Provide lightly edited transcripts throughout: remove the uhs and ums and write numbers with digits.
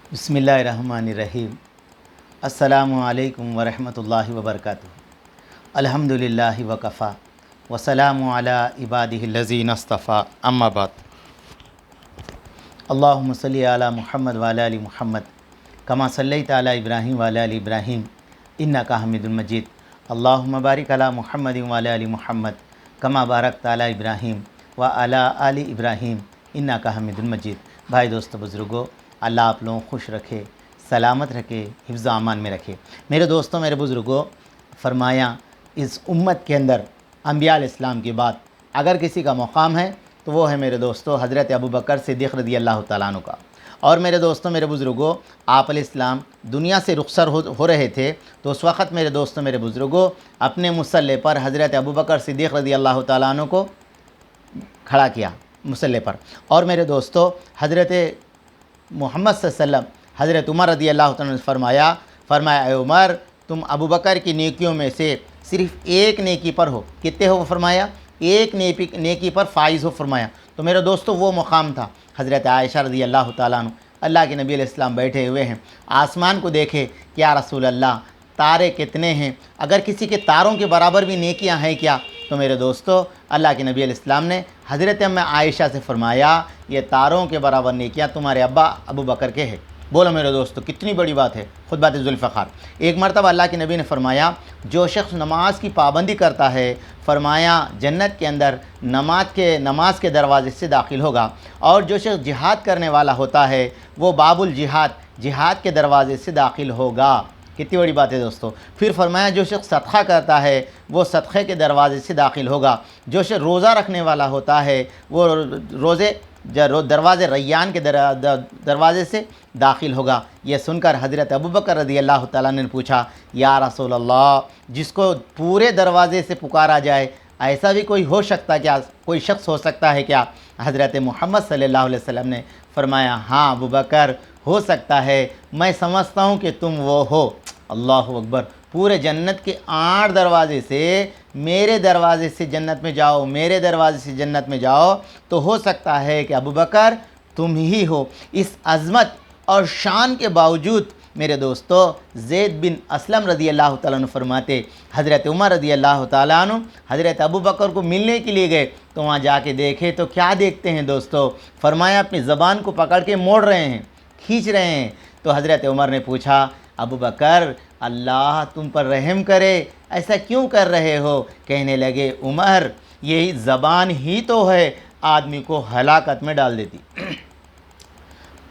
बिस्मिल्लाहिर्रहमानिर्रहीम। अस्सलामु अलैकुम वरहमतुल्लाहि वबरकातुहू। अल्हम्दुलिल्लाहि वकफ़ा वसलामु अला इबादिहिल्लज़ीना इस्तफ़ा, अम्मा बाद। अल्लाहुम्मा सल्लि अला मुहम्मद व अला आलि मुहम्मद कमा सल्लैता अला इब्राहीम व अला आलि इब्राहीम इन्नका हमीदुम मजीद। अल्लाहुम्मा बारिक अला मुहम्मद व अला आलि मुहम्मद कमा बारकता अला इब्राहीम व अला आलि इब्राहीम इन्नका हमीदुम मजीद। भाई दोस्तों बुज़ुर्गों, अल्लाह आप लोगों को खुश रखे, सलामत रखे, हिफ्ज़ अमान में रखे। मेरे दोस्तों, मेरे बुज़ुर्गों, फरमाया इस उम्मत के अंदर अंबिया अलैहिस्सलाम के बाद अगर किसी का मकाम है तो वो है मेरे दोस्तों हज़रत अबू बकर सिद्दीक़ रज़ी अल्लाह तआला अन्हु का। और मेरे दोस्तों, मेरे बुज़ुर्गों, आप अलैहिस्सलाम दुनिया से रुखसर हो रहे थे तो उस वक़्त मेरे दोस्तों, मेरे बुज़ुर्गों, अपने मुसल्ले पर हज़रत अबू बकर सिद्दीक़ रज़ी अल्लाह तआला अन्हु को खड़ा किया मुसल्ले पर। और मेरे दोस्तों, हज़रत मोहम्मद सल्लल्लाहु अलैहि वसल्लम हज़रत उमर रज़ी अल्लाह तआला ने फरमाया ऐ उमर, तुम अबू बकर की नेकियों में से सिर्फ़ एक नेकी पर हो। कितने हो? फरमाया एक नेकी पर फ़ाइज़ हो। फरमाया तो मेरे दोस्तों वो मुकाम था। हज़रत आयशा रज़ी अल्लाह तआला अन्हा, अल्लाह के नबी अलैहिस्सलाम बैठे हुए हैं, आसमान को देखे, या रसूल अल्लाह तारे कितने हैं, अगर किसी के तारों के बराबर भी नेकियां हैं क्या? तो मेरे दोस्तों, अल्लाह के नबी अलैहिस्सलाम ने हज़रत अम्मा आयशा से फरमाया ये तारों के बराबर नेकियां तुम्हारे अब्बा अबू बकर के हैं। बोलो मेरे दोस्तों, कितनी बड़ी बात है, खुद बात ज़ुल्फ़ार। एक मरतबा अल्लाह के नबी ने फरमाया जो शख्स नमाज की पाबंदी करता है, फरमाया जन्नत के अंदर नमाज के दरवाज़े से दाखिल होगा। और जो शख्स जिहाद करने वाला होता है वो बाबुल जिहाद के दरवाज़े से दाखिल होगा। कितनी बड़ी बात है दोस्तों। फिर फरमाया जो शख्स सदक़ा करता है वो सदक़े के दरवाज़े से दाखिल होगा। जो शख्स रोज़ा रखने वाला होता है वो दरवाज़े रैयान के दरवाज़े से दाखिल होगा। यह सुनकर हज़रत अबू बकर रज़ी अल्लाह तआला ने पूछा, या रसूल अल्लाह, जिसको पूरे दरवाज़े से पुकारा जाए ऐसा भी कोई हो सकता क्या, कोई शख्स हो सकता है क्या? हज़रत मोहम्मद सल्लल्लाहु अलैहि वसल्लम ने फरमाया हाँ अबू बकर, हो सकता है, मैं समझता हूँ कि तुम वो हो। अल्लाह अकबर। पूरे जन्नत के 8 दरवाज़े से मेरे दरवाज़े से जन्नत में जाओ, मेरे दरवाज़े से जन्नत में जाओ, तो हो सकता है कि अबू बकर तुम ही हो। इस अज़मत और शान के बावजूद मेरे दोस्तों, ज़ैद बिन असलम रज़ी अल्लाह तआला अन्हु फरमाते हज़रत उमर रज़ी अल्लाह तआला अन्हु हज़रत अबू बकर को मिलने के लिए गए तो वहाँ जाके देखे तो क्या देखते हैं दोस्तों? फरमाया अपनी ज़बान को पकड़ के मोड़ रहे हैं, खींच रहे हैं। तो हज़रत उमर ने पूछा अबू बकर, अल्लाह तुम पर रहम करे, ऐसा क्यों कर रहे हो? कहने लगे उमर, यही ज़बान ही तो है आदमी को हलाकत में डाल देती।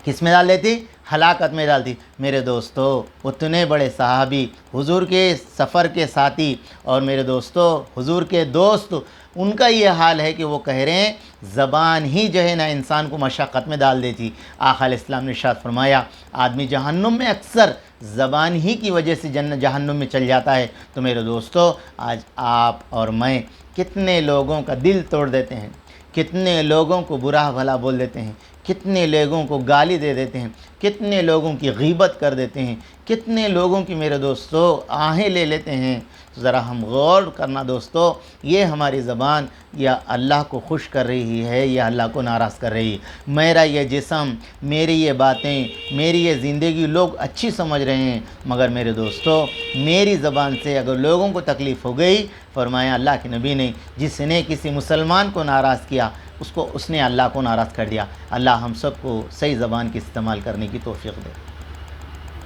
किस में डाल देती? हलाकत में डालती। मेरे दोस्तों, उतने बड़े सहाबी, हुजूर के सफ़र के साथी और मेरे दोस्तों हुजूर के दोस्त, उनका ये हाल है कि वो कह रहे हैं ज़बान ही जो है ना इंसान को मशक्क़त में डाल देती। आक़ा अलैहिस्सलाम ने इरशाद फरमाया आदमी जहन्नुम में अक्सर ज़बान ही की वजह से जहन्नुम में चल जाता है। तो मेरे दोस्तों, आज आप और मैं कितने लोगों का दिल तोड़ देते हैं, कितने लोगों को बुरा भला बोल देते हैं, कितने लोगों को गाली दे देते हैं, कितने लोगों की गीबत कर देते हैं, कितने लोगों की मेरे दोस्तों आहें ले लेते हैं। तो ज़रा हम गौर करना दोस्तों, ये हमारी ज़बान या अल्लाह को खुश कर रही है या अल्लाह को नाराज़ कर रही है। मेरा ये जिस्म, मेरी ये बातें, मेरी ये ज़िंदगी लोग अच्छी समझ रहे हैं, मगर मेरे दोस्तों मेरी ज़बान से अगर लोगों को तकलीफ़ हो गई, फरमाया अल्लाह के नबी ने जिसने किसी मुसलमान को नाराज़ किया उसने अल्लाह को नाराज़ कर दिया। अल्लाह हम सबको सही ज़बान की इस्तेमाल करने की तौफ़ीक़ दे।